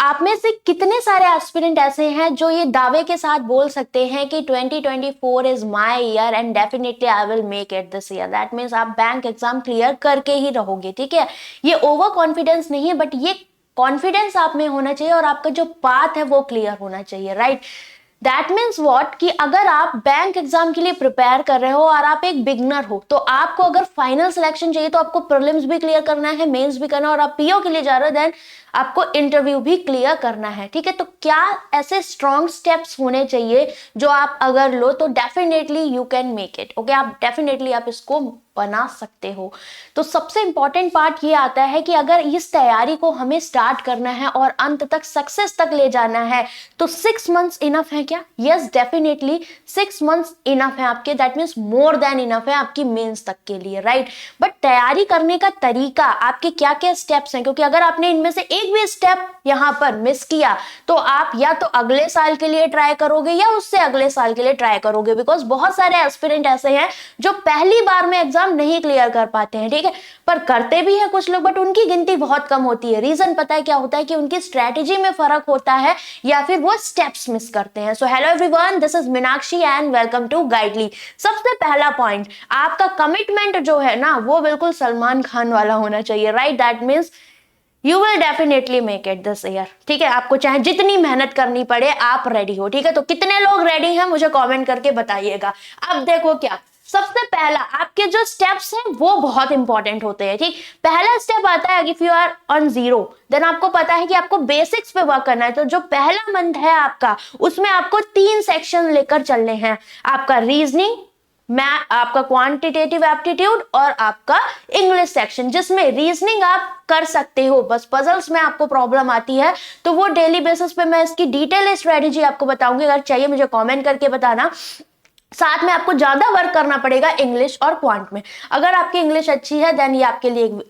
आप में से कितने सारे एस्पिरेंट ऐसे हैं जो ये दावे के साथ बोल सकते हैं कि 2024 is my year and definitely I will make it this year. That means आप बैंक एग्जाम क्लियर करके ही रहोगे, ठीक है। ये ओवर कॉन्फिडेंस नहीं है, बट ये कॉन्फिडेंस आप में होना चाहिए और आपका जो पाथ है वो क्लियर होना चाहिए, राइट। दैट मीन्स वॉट कि अगर आप बैंक एग्जाम के लिए प्रिपेयर कर रहे हो और आप एक बिगनर हो, तो आपको अगर फाइनल सिलेक्शन चाहिए तो आपको प्रीलिम्स भी क्लियर करना है, मेंस भी करना है, और आप पीओ के लिए जा रहे हो देन आपको इंटरव्यू भी क्लियर करना है, ठीक है। तो क्या ऐसे स्ट्रॉन्ग स्टेप्स होने चाहिए जो आप अगर लो तो definitely you can make it, okay. आप डेफिनेटली आप इसको बना सकते हो। तो सबसे इंपॉर्टेंट पार्ट ये आता है कि अगर इस तैयारी को हमें स्टार्ट करना है और अंत तक सक्सेस तक ले जाना है तो 6 मंथ्स इनफ है क्या? यस, डेफिनेटली 6 मंथ्स इनफ है आपके। That means more than enough है आपकी मेंस तक के लिए, राइट। बट तैयारी करने का तरीका, आपके क्या क्या स्टेप्स हैं, क्योंकि अगर आपने इनमें से एक भी स्टेप यहां पर मिस किया तो आप या तो अगले साल के लिए ट्राई करोगे या उससे अगले साल के लिए ट्राई करोगे, बिकॉज बहुत सारे एस्पिरेंट ऐसे हैं जो पहली बार में एग्जाम नहीं क्लियर कर पाते हैं, ठीक है। पर करते भी है कुछ लोग, बट उनकी गिनती बहुत कम होती है। रीजन पता है क्या होता है कि उनकी स्ट्रेटेजी में फर्क होता है या फिर वो स्टेप्स मिस करते हैं। So hello everyone, this is Meenakshi and welcome to Guidely. सबसे पहला पॉइंट, आपका कमिटमेंट जो है ना वो बिल्कुल सलमान खान वाला होना चाहिए, right. That means you will definitely make it this year, ठीक है। आपको चाहे जितनी मेहनत करनी पड़े आप रेडी हो, ठीक है। तो कितने लोग रेडी हैं मुझे कमेंट करके बताइएगा। अब देखो क्या, सबसे पहला आपके जो स्टेप्स हैं वो बहुत इंपॉर्टेंट होते हैं, ठीक। पहला स्टेप आता है if you are on zero, then आपको पता है कि आपको बेसिक्स पे वर्क करना है। तो जो पहला मंथ है आपका, उसमें आपको 3 सेक्शन लेकर चलने हैं। आपका रीजनिंग, आपका क्वांटिटेटिव एप्टीट्यूड और आपका इंग्लिश सेक्शन, जिसमें रीजनिंग आप कर सकते हो, बस पजल्स में आपको प्रॉब्लम आती है तो वो डेली बेसिस पे मैं इसकी डिटेल स्ट्रेटेजी आपको बताऊंगी। अगर चाहिए मुझे कमेंट करके बताना। साथ में आपको ज्यादा वर्क करना पड़ेगा इंग्लिश और क्वांट में। अगर आपकी इंग्लिश अच्छी है देन ये आपके लिए एक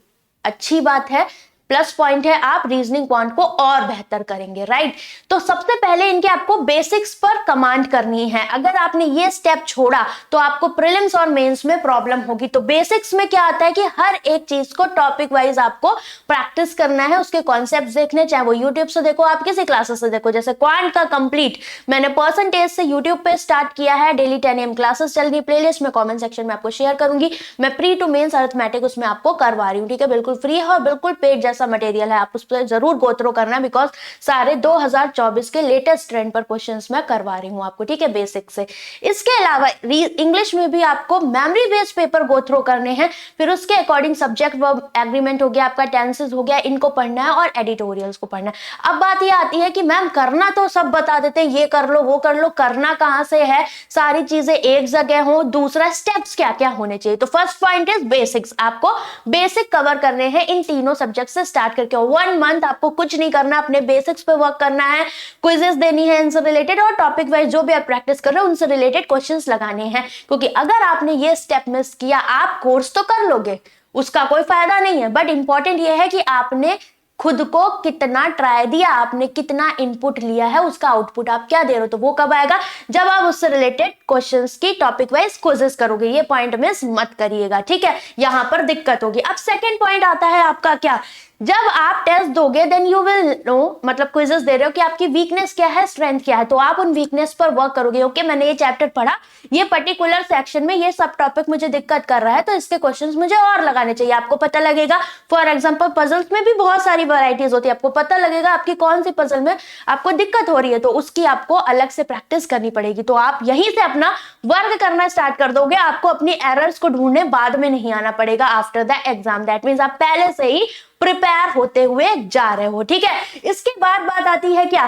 अच्छी बात है, प्लस पॉइंट है, आप रीजनिंग क्वांट को और बेहतर करेंगे, राइट। तो सबसे पहले इनके आपको बेसिक्स पर कमांड करनी है। अगर आपने ये स्टेप छोड़ा तो आपको प्रीलिम्स और मेंस में प्रॉब्लम होगी। तो बेसिक्स में क्या आता है कि हर एक चीज को टॉपिक वाइज आपको प्रैक्टिस करना है, उसके कॉन्सेप्ट देखने, चाहे वो यूट्यूब से देखो, आप किसी क्लासेस से देखो। जैसे क्वांट का कंप्लीट मैंने परसेंटेज से यूट्यूब पे स्टार्ट किया है, डेली 10 AM क्लासेस चल रही, प्लेलिस्ट में कॉमेंट सेक्शन में आपको शेयर करूंगी। मैं प्री टू मेंस अरिथमेटिक उसमें आपको करवा रही हूँ, ठीक है। बिल्कुल फ्री है और बिल्कुल पेड मटेरियल है, आप उस पर जरूर गो थ्रू करना, बिकॉज सारे 2024 के लेटेस्ट ट्रेंड पर क्वेश्चंस मैं करवा रही हूं आपको, ठीक है, बेसिक से। इसके अलावा इंग्लिश में भी आपको memory based paper go through करने हैं, फिर उसके अकॉर्डिंग सब्जेक्ट वर्ब एग्रीमेंट हो गया, आपका टेंसेस हो गया, इनको पढ़ना है और एडिटोरियल्स को पढ़ना है। अब बात ये आती है कि मैम करना तो सब बता देते हैं, ये कर लो वो कर लो, करना कहां से है, सारी चीजें एक जगह हो। दूसरा स्टेप्स क्या क्या होने चाहिए। तो फर्स्ट पॉइंट इज बेसिक्स, आपको बेसिक कवर करने हैं इन तीनों सब्जेक्ट से स्टार्ट करके। 1 मंथ आपको कुछ नहीं करना, अपने बेसिक्स पे वर्क करना है, क्विजेस देनी है इनसे रिलेटेड, और टॉपिक वाइज जो भी आप प्रैक्टिस कर रहे हो उनसे रिलेटेड क्वेश्चंस लगाने हैं। क्योंकि अगर आपने ये स्टेप मिस किया, आप कोर्स तो कर लोगे, उसका कोई फायदा नहीं है, बट इंपॉर्टेंट ये है कि आपने खुद को कितना ट्राई दिया, आपने कितना इनपुट लिया है, उसका आउटपुट आप क्या दे रहे हो। तो वो कब आएगा, जब आप उससे रिलेटेड क्वेश्चंस की टॉपिक वाइज क्विजेस करोगे। ये पॉइंट मिस मत करिएगा, ठीक है, यहां पर दिक्कत होगी। अब सेकंड पॉइंट आता है आपका क्या, जब आप टेस्ट दोगे देन यू विल नो, मतलब क्विजेस दे रहे हो, कि आपकी वीकनेस क्या है, स्ट्रेंथ क्या है। तो आप उन वीकनेस पर वर्क करोगे। ओके, मैंने ये चैप्टर पढ़ा, ये पर्टिकुलर सेक्शन में ये सब टॉपिक मुझे दिक्कत कर रहा है, तो इसके क्वेश्चंस मुझे और लगाने चाहिए। आपको पता लगेगा, फॉर एग्जांपल पजल्स में भी बहुत सारी वैरायटीज होती है, आपको पता लगेगा आपकी कौन सी पजल में आपको दिक्कत हो रही है, तो उसकी आपको अलग से प्रैक्टिस करनी पड़ेगी। तो आप यहीं से अपना वर्क करना स्टार्ट कर दोगे, आपको अपनी एरर्स को ढूंढने बाद में नहीं आना पड़ेगा after the exam. That means आप पहले से ही प्रिपेयर होते हुए जा रहे हो, ठीक है। इसके बाद बात आती है क्या,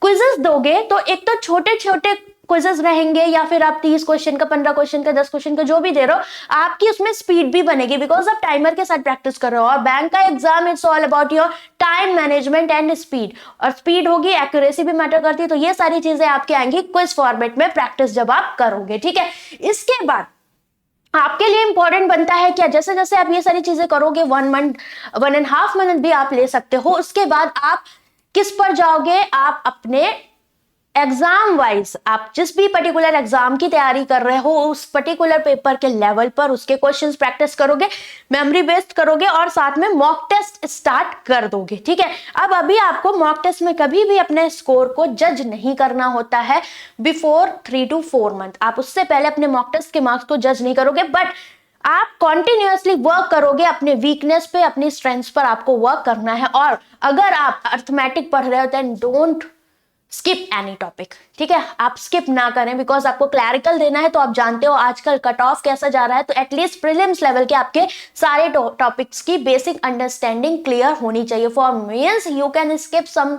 क्विजेस दोगे तो एक तो छोटे छोटे क्विजेस रहेंगे, या फिर आप 30 क्वेश्चन का, 15 क्वेश्चन का, 10 क्वेश्चन का जो भी दे रहे हो, आपकी उसमें स्पीड भी बनेगी, बिकॉज आप टाइमर के साथ प्रैक्टिस कर रहे हो। और बैंक का exam it's all about your time management and speed, और स्पीड होगी, एक्यूरेसी भी मैटर करती है। तो ये सारी चीजें आपके आएंगी क्विज फॉर्मेट में प्रैक्टिस जब आप करोगे, ठीक है। इसके बाद आपके लिए इंपॉर्टेंट बनता है क्या, जैसे जैसे आप ये सारी चीजें करोगे, 1 मंथ 1.5 मंथ भी आप ले सकते हो। उसके बाद आप किस पर जाओगे, आप अपने एग्जाम वाइज आप जिस भी पर्टिकुलर एग्जाम की तैयारी कर रहे हो उस पर्टिकुलर पेपर के लेवल पर उसके क्वेश्चंस प्रैक्टिस करोगे, मेमोरी बेस्ड करोगे और साथ में मॉक टेस्ट स्टार्ट कर दोगे। ठीक है, अब अभी आपको मॉक टेस्ट में कभी भी अपने स्कोर को जज नहीं करना होता है बिफोर 3 to 4 मंथ। आप उससे पहले अपने मॉक टेस्ट के मार्क्स को जज नहीं करोगे, बट आप कॉन्टिन्यूअसली वर्क करोगे अपने वीकनेस पे, अपनी स्ट्रेंथ्स पर आपको वर्क करना है। और अगर आप अर्थमेटिक पढ़ रहे हो then don't skip any topic. ठीक है, आप स्किप ना करें बिकॉज आपको क्लैरिकल देना है। तो आप जानते हो आजकल कट ऑफ कैसा जा रहा है, तो एटलीस्ट प्रीलिम्स लेवल के आपके सारे टॉपिक्स की बेसिक अंडरस्टैंडिंग क्लियर होनी चाहिए। For mains you can skip some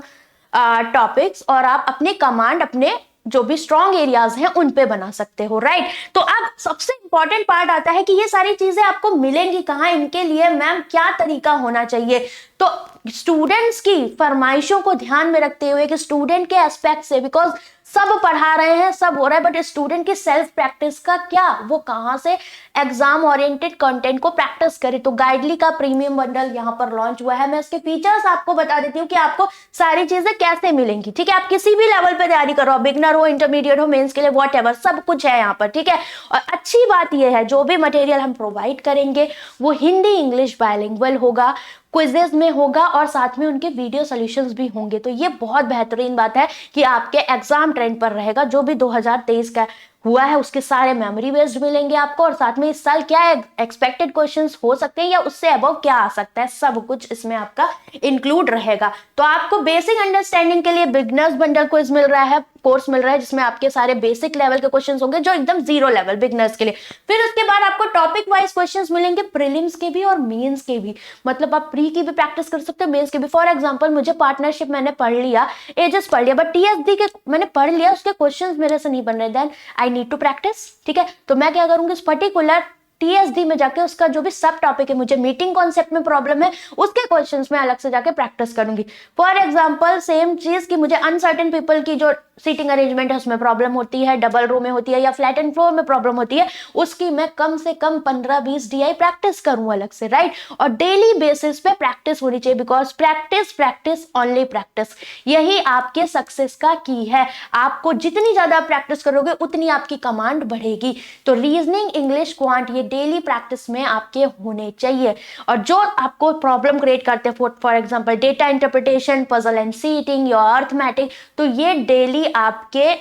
topics और आप अपने कमांड अपने जो भी स्ट्रॉन्ग एरियाज हैं उन पे बना सकते हो, राइट। तो अब सबसे इंपॉर्टेंट पार्ट आता है कि ये सारी चीजें आपको मिलेंगी कहाँ, इनके लिए मैम क्या तरीका होना चाहिए। तो स्टूडेंट्स की फरमाइशों को ध्यान में रखते हुए कि स्टूडेंट के एस्पेक्ट से, बिकॉज सब पढ़ा रहे हैं, सब हो रहा है, बट स्टूडेंट की सेल्फ प्रैक्टिस का क्या, वो कहाँ से एग्जाम ओरिएंटेड कंटेंट को प्रैक्टिस करे। तो गाइडली का प्रीमियम बंडल यहाँ पर लॉन्च हुआ है। मैं इसके फीचर्स आपको बता देती हूँ कि आपको सारी चीजें कैसे मिलेंगी। ठीक है, आप किसी भी लेवल पे तैयारी करो, बिगनर हो, इंटरमीडिएट हो, मेंस के लिए, व्हाटएवर, सब कुछ है यहाँ पर। ठीक है, और अच्छी बात यह है जो भी मटेरियल हम प्रोवाइड करेंगे वो हिंदी इंग्लिश बायलिंगुअल होगा, क्विजेज में होगा और साथ में उनके वीडियो सॉल्यूशंस भी होंगे। तो ये बहुत बेहतरीन बात है कि आपके एग्जाम ट्रेंड पर रहेगा। जो भी 2023 का हुआ है उसके सारे मेमोरी बेस्ड मिलेंगे आपको, और साथ में इस साल क्या एक्सपेक्टेड क्वेश्चंस हो सकते हैं या उससे अबव क्या आ सकता है, सब कुछ इसमें आपका इंक्लूड रहेगा। तो आपको बेसिक अंडरस्टैंडिंग के लिए बिगनर्स बंडल क्विज मिल रहा है, कोर्स मिल रहा है, जिसमें आपके सारे बेसिक लेवल के क्वेश्चंस होंगे जो एकदम जीरो लेवल बिगनर्स के लिए। फिर उसके बाद आपको टॉपिक वाइज क्वेश्चंस मिलेंगे, प्रीलिम्स के भी और मेंस के भी। मतलब आप प्री की भी प्रैक्टिस कर सकते हो, मेंस के भी। फॉर एग्जांपल मुझे पार्टनरशिप मैंने पढ़ लिया, एजेस पढ़ लिया, बट टीएसडी के मैंने पढ़ लिया, उसके क्वेश्चंस मेरे से नहीं बन रहे, then I need to practise. ठीक है, तो मैं क्या करूंगी, इस पर्टिकुलर टीएसडी में जाके उसका जो भी सब टॉपिक है, मुझे मीटिंग कॉन्सेप्ट में प्रॉब्लम है, उसके क्वेश्चंस में अलग से जाके प्रैक्टिस करूंगी। फॉर एग्जांपल सेम चीज कि मुझे अनसर्टेन पीपल की जो सीटिंग अरेंजमेंट है उसमें प्रॉब्लम होती है, डबल रो में होती है या फ्लैट एंड फ्लोर में प्रॉब्लम होती है, उसकी मैं कम से कम 15-20 DI प्रैक्टिस करूं अलग से, राइट। और डेली बेसिस पे प्रैक्टिस होनी चाहिए, because practice practice only practice, यही आपके सक्सेस का की है। आपको जितनी ज्यादा प्रैक्टिस करोगे उतनी आपकी कमांड बढ़ेगी। तो रीजनिंग, इंग्लिश, क्वांट, ये डेली प्रैक्टिस में आपके होने चाहिए। और जो आपको प्रॉब्लम क्रिएट करते हैं, for example data interpretation, puzzle and seating या अर्थमेटिक, तो ये डेली आपके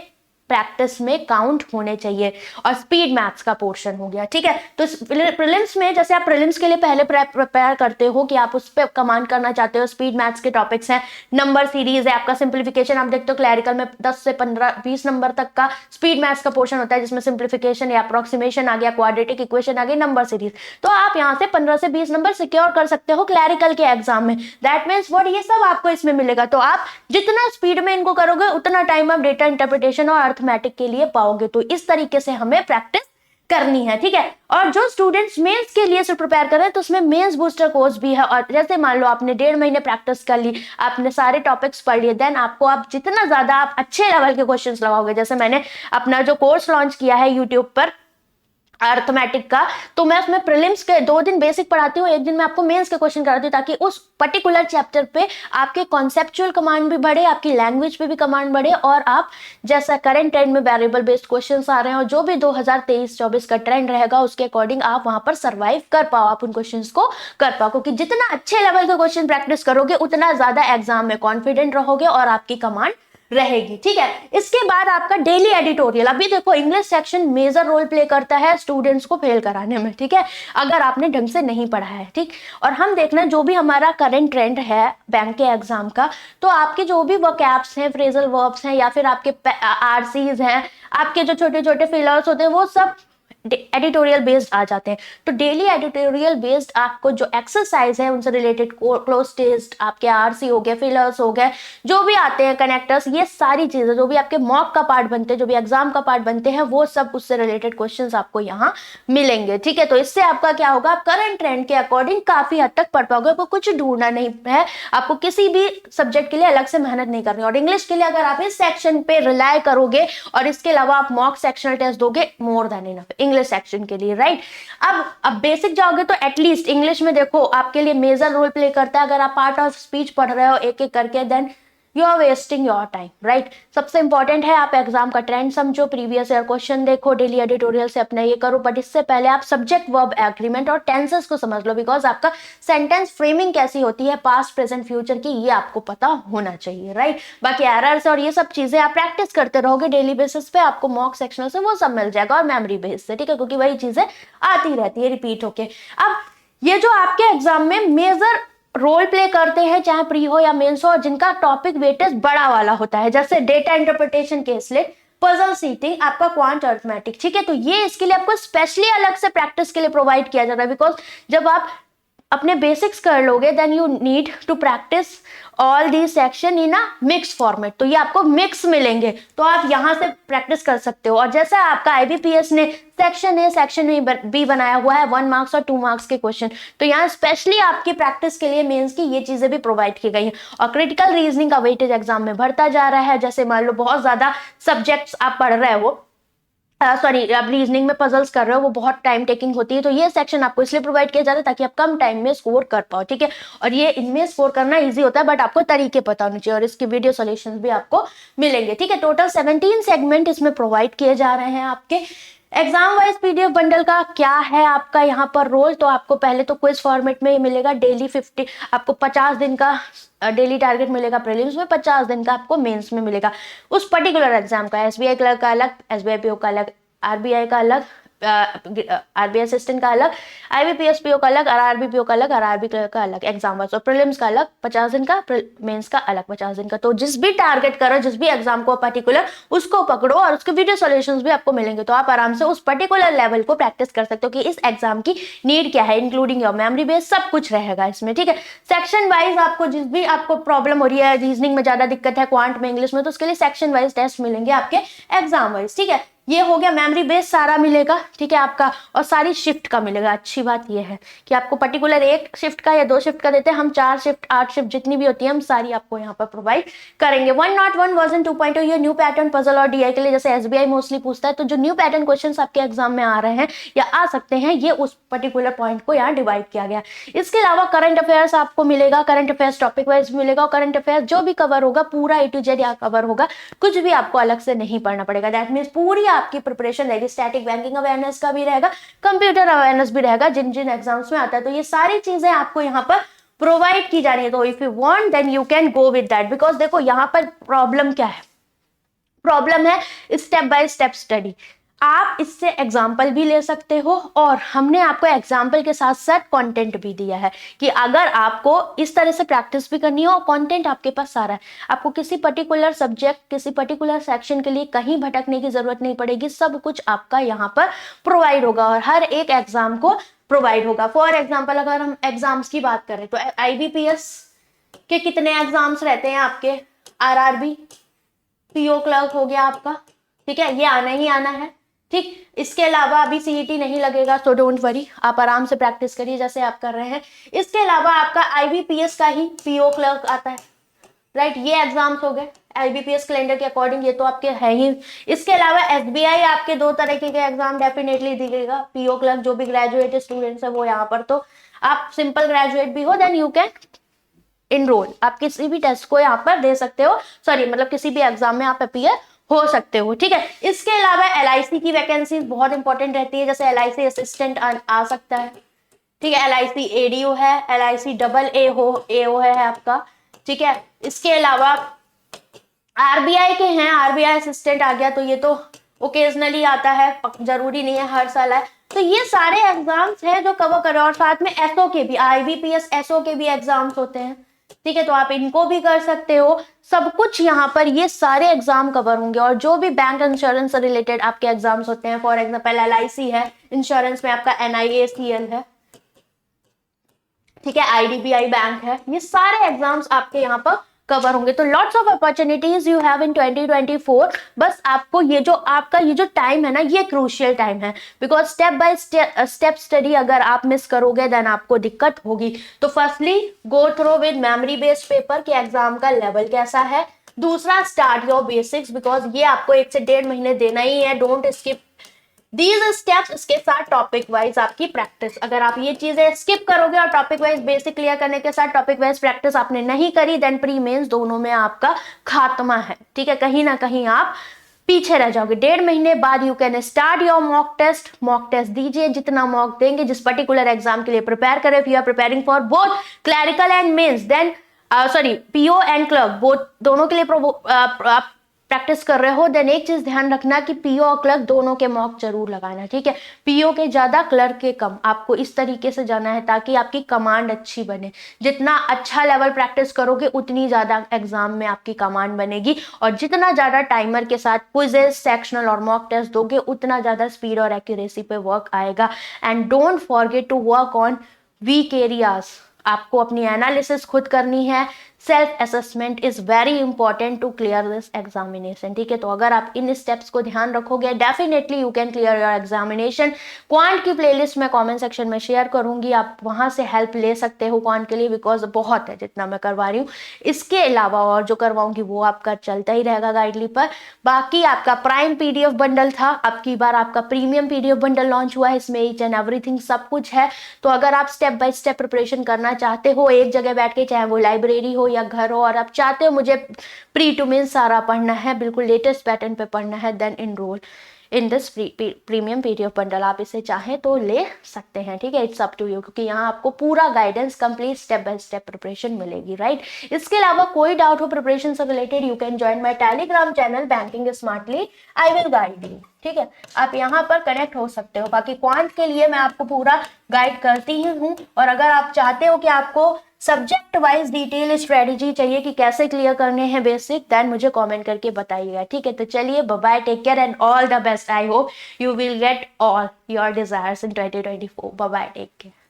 प्रैक्टिस में काउंट होने चाहिए। और स्पीड मैथ्स का पोर्शन हो गया। ठीक है, तो प्रीलिम्स में जैसे आप प्रीलिम्स के लिए पहले प्रिपेयर करते हो कि आप उस पर कमांड करना चाहते हो, स्पीड मैथ्स के टॉपिक्स हैं, नंबर सीरीज है, आपका सिंप्लीफिकेशन, आप देखते हो क्लैरिकल में 10 से 15-20 नंबर तक का स्पीड मैथ्स का पोर्शन होता है, जिसमें सिंप्लीफिकेशन या अप्रोक्सीमेशन आ गया, क्वाड्रेटिक इक्वेशन आ गई, नंबर सीरीज। तो आप यहाँ से 15 से 20 नंबर सिक्योर कर सकते हो क्लैरिकल के एग्जाम में। दैट मीन्स व्हाट, ये सब आपको इसमें मिलेगा। तो आप जितना स्पीड में इनको करोगे उतना टाइम आप डेटा इंटरप्रिटेशन और अर्थमेटिक के लिए पाओगे। तो इस तरीके से हमें प्रैक्टिस करनी है। ठीक है, और जो स्टूडेंट्स मेंस के लिए प्रिपेयर कर रहे हैं तो उसमें मेंस बूस्टर कोर्स भी है। और जैसे मान लो आपने 1.5 महीने प्रैक्टिस कर ली, आपने सारे टॉपिक्स पढ़ लिए, देन आपको आप जितना ज्यादा आप अच्छे लेवल के क्वेश्चंस लगाओगे, जैसे मैंने अपना जो कोर्स लॉन्च किया है यूट्यूब पर अर्थमेटिक का, तो मैं उसमें प्रीलिम्स के 2 दिन बेसिक पढ़ाती हूँ, 1 दिन मैं आपको मेंस के क्वेश्चन कराती हूँ, ताकि उस पर्टिकुलर चैप्टर पे आपके कॉन्सेप्चुअल कमांड भी बढ़े, आपकी लैंग्वेज पे भी कमांड बढ़े, और आप जैसा करंट ट्रेंड में वेरिएबल बेस्ड क्वेश्चंस आ रहे हैं और जो भी 2023-24 का ट्रेंड रहेगा उसके अकॉर्डिंग आप वहां पर सर्वाइव कर पाओ, आप उन क्वेश्चंस को कर पाओ। क्योंकि जितना अच्छे लेवल के क्वेश्चन प्रैक्टिस करोगे उतना ज्यादा एग्जाम में कॉन्फिडेंट रहोगे और आपकी कमांड रहेगी। ठीक है, इसके बाद आपका डेली एडिटोरियल। अभी देखो English section major role play करता है स्टूडेंट्स को फेल कराने में। ठीक है, अगर आपने ढंग से नहीं पढ़ा है। ठीक, और हम देखना जो भी हमारा करंट ट्रेंड है बैंक के एग्जाम का, तो आपके जो भी वोकैब्स हैं, फ्रेजल वर्ब्स हैं, या फिर आपके आरसीज हैं, आपके जो छोटे छोटे फिलर्स होते हैं, वो सब एडिटोरियल बेस्ड आ जाते हैं। तो डेली एडिटोरियल बेस्ड आपको जो एक्सरसाइज है उनसे रिलेटेड क्लोज टेस्ट, आपके आरसी हो गए, फिलर्स हो गए, जो भी आते हैं कनेक्टर्स, ये सारी चीजें जो भी आपके मॉक का पार्ट बनते हैं, जो भी एग्जाम का पार्ट बनते हैं, वो सब उससे रिलेटेड क्वेश्चंस आपको यहाँ मिलेंगे। ठीक है, तो इससे आपका क्या होगा, आप करंट ट्रेंड के अकॉर्डिंग काफी हद तक पढ़ पाओगे। आपको कुछ ढूंढना नहीं है, आपको किसी भी सब्जेक्ट के लिए अलग से मेहनत नहीं करनी। और इंग्लिश के लिए अगर आप इस सेक्शन पे रिलाय करोगे और इसके अलावा आप मॉक सेक्शनल टेस्ट दोगे, more than enough English section के लिए, राइट। अब बेसिक जाओगे तो एटलीस्ट इंग्लिश में देखो आपके लिए मेजर रोल प्ले करता है। अगर आप पार्ट ऑफ स्पीच पढ़ रहे हो एक एक करके, then you are wasting your time, right. सबसे इंपॉर्टेंट है आप एग्जाम का ट्रेंड समझो, प्रीवियस ईयर क्वेश्चन देखो, डेली एडिटोरियल से अपना ये करो, बट इससे पहले आप सब्जेक्ट वर्ब एग्रीमेंट और टेंसेस को समझ लो, बिकॉज आपका सेंटेंस फ्रेमिंग कैसी होती है पास्ट प्रेजेंट फ्यूचर की, ये आपको पता होना चाहिए, राइट। बाकी एरर्स और ये सब चीजें आप प्रैक्टिस करते रहोगे डेली बेसिस पे, आपको मॉक सेक्शनल से वो सब मिल जाएगा और मेमोरी बेस से, ठीक है, क्योंकि वही चीजें आती रहती है रिपीट होके। अब ये जो आपके एग्जाम में मेजर रोल प्ले करते हैं, चाहे प्री हो या मेंस हो, जिनका टॉपिक वेटेज बड़ा वाला होता है, जैसे data interpretation, caselet, puzzle seating, आपका क्वांट अर्थमेटिक, ठीक है, तो ये इसके लिए आपको स्पेशली अलग से प्रैक्टिस के लिए प्रोवाइड किया जा रहा है, बिकॉज जब आप अपने बेसिक्स कर लोगे then you need to practise all the section in a mix format, तो ये आपको मिक्स मिलेंगे, तो आप यहां से प्रैक्टिस कर सकते हो। और जैसा आपका आईबीपीएस ने सेक्शन ए सेक्शन बी बनाया हुआ है 1 मार्क्स और 2 मार्क्स के क्वेश्चन, तो यहाँ स्पेशली आपकी प्रैक्टिस के लिए मेंस की ये चीजें भी प्रोवाइड की गई है। और क्रिटिकल रीजनिंग का वेटेज एग्जाम में बढ़ता जा रहा है, जैसे मान लो बहुत ज्यादा सब्जेक्ट्स आप पढ़ रहे हो, सॉरी आप रीजनिंग में पजल्स कर रहे हो, वो बहुत टाइम टेकिंग होती है, तो ये सेक्शन आपको इसलिए प्रोवाइड किया जाता है ताकि आप कम टाइम में स्कोर कर पाओ, ठीक है। और ये इनमें स्कोर करना इजी होता है, बट आपको तरीके पता होने चाहिए, और इसके वीडियो सॉल्यूशंस भी आपको मिलेंगे, ठीक है। टोटल 17 सेगमेंट इसमें प्रोवाइड किए जा रहे हैं आपके। एग्जाम वाइज पीडीएफ बंडल का क्या है आपका यहाँ पर रोल, तो आपको पहले तो क्विज फॉर्मेट में मिलेगा, डेली 50 आपको 50 दिन का डेली टारगेट मिलेगा प्रीलिम्स में, 50 दिन का आपको मेंस में मिलेगा उस पर्टिकुलर एग्जाम का। एसबीआई क्लर्क का अलग, एसबीआई पीओ का अलग, आरबीआई का अलग, आरबीआई असिस्टेंट का अलग, आईबीपीएस पीओ का अलग, आरआरबी पीओ का अलग, आरआरबी का अलग एग्जाम वाइज, और प्रीलिम्स का अलग 50 दिन का, मेंस का अलग 50 दिन का। तो जिस भी टारगेट करो, जिस भी एग्जाम को पर्टिकुलर, उसको पकड़ो और उसके वीडियो सॉल्यूशंस भी आपको मिलेंगे, तो आप आराम से उस पर्टिकुलर लेवल को प्रैक्टिस कर सकते हो कि इस एग्जाम की नीड क्या है, इंक्लूडिंग योर मेमोरी बेस, सब कुछ रहेगा इसमें, ठीक है। सेक्शन वाइज आपको जिस भी आपको प्रॉब्लम हो रही है, रीजनिंग में ज्यादा दिक्कत है, क्वांट में, इंग्लिश में, तो उसके लिए सेक्शन वाइज टेस्ट मिलेंगे आपके एग्जाम वाइज, ठीक है। ये हो गया मेमोरी बेस सारा मिलेगा, ठीक है आपका, और सारी शिफ्ट का मिलेगा। अच्छी बात ये है कि आपको पर्टिकुलर एक शिफ्ट का या 2 शिफ्ट का देते हैं, हम 4 शिफ्ट 8 शिफ्ट जितनी भी होती है हम सारी आपको यहाँ पर प्रोवाइड करेंगे। 101 वर्जन 2.0 ये न्यू पैटर्न पजल और डीआई के लिए, जैसे एसबीआई मोस्टली पूछता है, तो जो न्यू पैटर्न क्वेश्चंस आपके एग्जाम में आ रहे हैं या आ सकते हैं, ये उस पर्टिकुलर पॉइंट को यहाँ डिवाइड किया गया। इसके अलावा करंट अफेयर्स आपको मिलेगा, करंट अफेयर्स टॉपिक वाइज मिलेगा, और करंट अफेयर्स जो भी कवर होगा पूरा A to Z यहाँ कवर होगा, कुछ भी आपको अलग से नहीं पढ़ना पड़ेगा। दैट मीन्स पूरी आपकी प्रिपरेशन रहेगी, स्टैटिक बैंकिंग अवेयरनेस का भी रहेगा, कंप्यूटर अवेयरनेस भी रहेगा, जिन जिन एग्जाम्स में आता है, तो ये सारी चीजें आपको यहाँ पर प्रोवाइड की जा रही है। तो if you want then you can go with that, because देखो यहाँ पर प्रॉब्लम क्या है, प्रॉब्लम है स्टेप बाय स्टेप स्टडी। आप इससे एग्जाम्पल भी ले सकते हो, और हमने आपको एग्जाम्पल के साथ साथ कंटेंट भी दिया है कि अगर आपको इस तरह से प्रैक्टिस भी करनी हो, और कंटेंट आपके पास सारा है, आपको किसी पर्टिकुलर सब्जेक्ट, किसी पर्टिकुलर सेक्शन के लिए कहीं भटकने की जरूरत नहीं पड़ेगी, सब कुछ आपका यहाँ पर प्रोवाइड होगा और हर एक एग्जाम को प्रोवाइड होगा। फॉर एग्जाम्पल अगर हम एग्जाम्स की बात करें तो आईबीपीएस के कितने एग्जाम्स रहते हैं आपके, आरआरबी, पीओ क्लर्क हो गया आपका, ठीक है, ये आना ही आना है, ठीक। इसके अलावा अभी सीईटी नहीं लगेगा, तो डोंट वरी, आप आराम से प्रैक्टिस करिए जैसे आप कर रहे हैं। इसके अलावा आपका आईबीपीएस का ही पीओ क्लर्क आता है, राइट, ये एग्जाम्स हो गए आईबीपीएस कैलेंडर के अकॉर्डिंग, ये तो आपके है ही। इसके अलावा एसबीआई आपके 2 तरीके के एग्जाम डेफिनेटली दिखेगा, पीओ क्लर्क जो भी ग्रेजुएट स्टूडेंट्स है वो यहाँ पर, तो आप सिंपल ग्रेजुएट भी हो देन यू कैन इनरोल, आप किसी भी टेस्ट को यहाँ पर दे सकते हो, सॉरी मतलब किसी भी एग्जाम में आप अपीयर हो सकते हो, ठीक है। इसके अलावा एलआईसी की वैकेंसी बहुत इंपॉर्टेंट रहती है, जैसे एलआईसी असिस्टेंट आ सकता है, ठीक है, एलआईसी एडीओ है, एलआईसी डबल एओ है आपका, ठीक है। इसके अलावा आरबीआई के हैं, आरबीआई असिस्टेंट आ गया, तो ये तो ओकेजनली आता है, जरूरी नहीं है हर साल है। तो ये सारे एग्जाम्स हैं जो कवर करें, और साथ में एसओ के भी, आईबीपीएस एसओ के भी एग्जाम्स होते हैं, ठीक है, तो आप इनको भी कर सकते हो। सब कुछ यहाँ पर ये सारे एग्जाम कवर होंगे, और जो भी बैंक इंश्योरेंस से रिलेटेड आपके एग्जाम्स होते हैं, फॉर एग्जांपल एलआईसी है, इंश्योरेंस में आपका एनआईएसीएल है, ठीक है, आईडीबीआई बैंक है, ये सारे एग्जाम्स आपके यहाँ पर कवर होंगे। तो lots of opportunities you have in 2024। बस आपको ये जो आपका ये जो टाइम है ना, ये क्रूशियल टाइम है, because step by step study अगर आप मिस करोगे देन आपको दिक्कत होगी। तो firstly go through with memory based paper के एग्जाम का लेवल कैसा है। दूसरा, स्टार्ट योर बेसिक्स, बिकॉज ये आपको 1 से 1.5 महीने देना ही है। डोंट स्किप दीज स्टेप्स, इसके साथ टॉपिक वाइज आपकी प्रैक्टिस, अगर आप ये चीजें स्किप करोगे और टॉपिक वाइज बेसिक क्लियर करने के साथ टॉपिक वाइज प्रैक्टिस आपने नहीं करी, देन प्री मेंस दोनों में आपका खात्मा है, ठीक है, कहीं ना कहीं आप पीछे रह जाओगे। 1.5 महीने बाद you can start your mock test दीजिए, जितना मॉक देंगे, जिस पर्टिकुलर एग्जाम के लिए प्रिपेयर करें, if you are preparing for both clerical and mains, then sorry PO and clerk, both दोनों के लिए आप प्रैक्टिस कर रहे हो, देन एक चीज ध्यान रखना कि पीओ और क्लर्क दोनों के मॉक जरूर लगाना, ठीक है, पीओ के ज्यादा क्लर्क के कम, आपको इस तरीके से जाना है ताकि आपकी कमांड अच्छी बने। जितना अच्छा लेवल प्रैक्टिस करोगे उतनी ज्यादा एग्जाम में आपकी कमांड बनेगी, और जितना ज्यादा टाइमर के साथ क्विजेस, सेक्शनल और मॉक टेस्ट दोगे उतना ज्यादा स्पीड और एक्यूरेसी पे वर्क आएगा। And don't forget to work on weak areas, आपको अपनी एनालिसिस खुद करनी है, self assessment is very important to clear this examination, ठीक है। तो अगर आप इन स्टेप्स को ध्यान रखोगे definitely you can clear your examination. Quant की प्लेलिस्ट मैं कमेंट सेक्शन में शेयर करूंगी, आप वहां से हेल्प ले सकते हो क्वांट के लिए, बिकॉज बहुत है जितना मैं करवा रही हूँ, इसके अलावा और जो करवाऊंगी वो आपका चलता ही रहेगा गाइडली पर। बाकी आपका प्राइम पीडीएफ बंडल था, अब की बार आपका प्रीमियम पीडीएफ बंडल लॉन्च हुआ है, इसमें ईच एंड एवरीथिंग सब कुछ है। तो अगर आप स्टेप बाय स्टेप प्रिपरेशन करना चाहते हो एक जगह बैठ के, चाहे वो लाइब्रेरी हो या घर हो, और आप चाहते हो मुझे प्री टू मेंस सारा पढ़ना है, बिल्कुल लेटेस्ट पैटर्न पे पढ़ना है, then enrol in this premium PDF bundle, आप इसे चाहें तो ले सकते हैं, ठीक है, इट्स अप टू यू, क्योंकि यहाँ आपको पूरा guidance complete step by step preparation मिलेगी, राइट। इसके अलावा कोई डाउट हो प्रिपरेशन से related, you can join my Telegram channel banking smartly, I will guide you, ठीक है, आप यहाँ पर कनेक्ट हो सकते हो। बाकी क्वांट के लिए मैं आपको पूरा गाइड करती ही हूँ, और अगर आप चाहते हो कि आपको सब्जेक्ट वाइज डिटेल स्ट्रेटेजी चाहिए कि कैसे क्लियर करने हैं बेसिक, देन मुझे कमेंट करके बताइएगा, ठीक है। तो चलिए bye bye, take care and all the best, I hope you will get all your desires इन 2024, बाय बाय, टेक केयर।